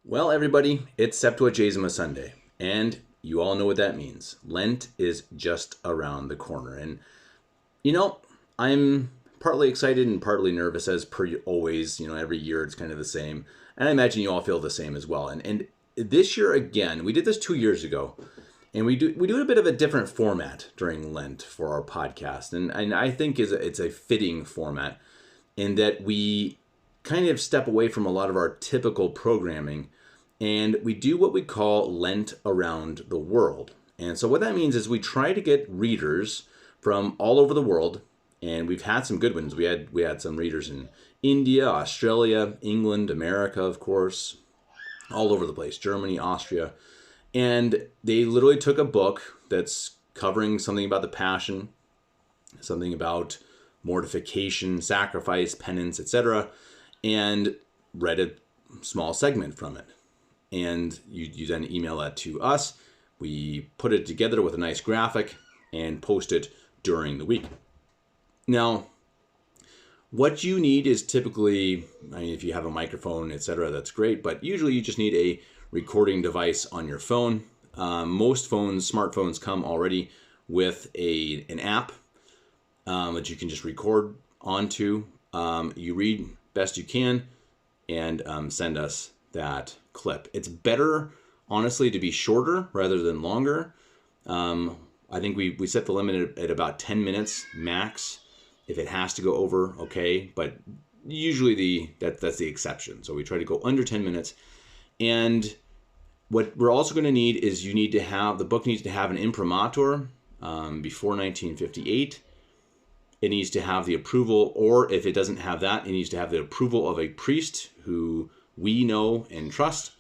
Well, everybody, it's Septuagesima Sunday, and you all know what that means. Lent is just around the corner, and I'm partly excited and partly nervous, as per always. Every year it's kind of the same, and I imagine you all feel the same as well. And this year again, we did this 2 years ago, and we do a bit of a different format during Lent for our podcast, and I think it's a fitting format in that we kind of step away from a lot of our typical programming, and we do what we call Lent around the world. And so what that means is we try to get readers from all over the world, and we've had some good ones. We had some readers in India, Australia, England, America, of course, all over the place, Germany, Austria. And they literally took a book that's covering something about the Passion, something about mortification, sacrifice, penance, etc., and read a small segment from it. And you then email that to us. We put it together with a nice graphic and post it during the week. Now, what you need is typically, if you have a microphone, etc., that's great, but usually you just need a recording device on your phone. Most smartphones come already with an app that you can just record onto. You read best you can and send us that clip. It's better, honestly, to be shorter rather than longer. I think we set the limit at about 10 minutes max. If it has to go over, okay, but usually that's the exception. So we try to go under 10 minutes. And what we're also going to need is the book needs to have an imprimatur before 1958. It needs to have the approval, or if it doesn't have that, it needs to have the approval of a priest who we know and trust.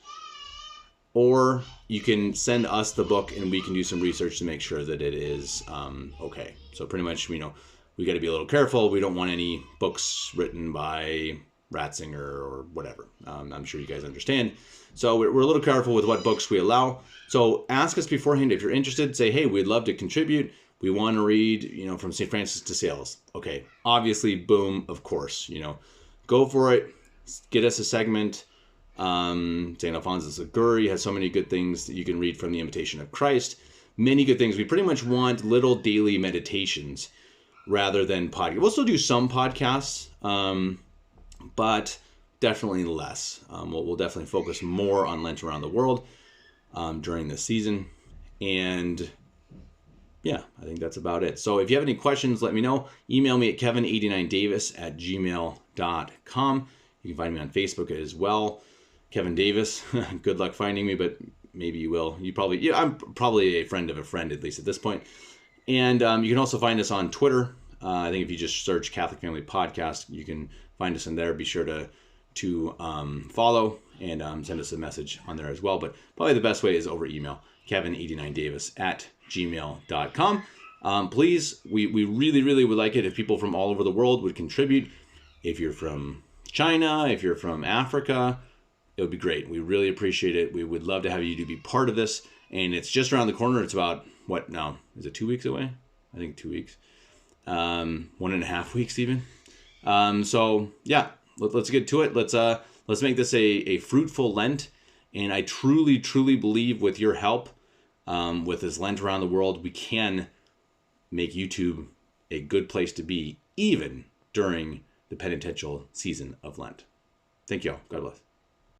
Or you can send us the book and we can do some research to make sure that it is okay. So pretty much, we got to be a little careful. We don't want any books written by Ratzinger or whatever. I'm sure you guys understand. So we're a little careful with what books we allow. So ask us beforehand if you're interested. Say, hey, we'd love to contribute. We want to read, from St. Francis de Sales. Okay, obviously, boom, of course, go for it. Get us a segment. St. Alphonsus Liguori has so many good things that you can read from the Imitation of Christ. Many good things. We pretty much want little daily meditations rather than podcasts. We'll still do some podcasts, but definitely less. We'll definitely focus more on Lent around the world during this season. And yeah, I think that's about it. So if you have any questions, let me know. Email me at kevin89davis@gmail.com. You can find me on Facebook as well. Kevin Davis. Good luck finding me, but maybe you will. I'm probably a friend of a friend, at least at this point. And you can also find us on Twitter. I think if you just search Catholic Family Podcast, you can find us in there. Be sure to follow and send us a message on there as well. But probably the best way is over email, kevin89davis@gmail.com. Please, we really, really would like it if people from all over the world would contribute. If you're from China, if you're from Africa, it would be great. We really appreciate it. We would love to have you to be part of this. And it's just around the corner. It's about, what now? Is it 2 weeks away? I think 2 weeks. 1.5 weeks even. So yeah, let's get to it. Let's make this a fruitful Lent. And I truly, truly believe with your help, with this Lent around the world, we can make YouTube a good place to be, even during the penitential season of Lent. Thank you all. God bless.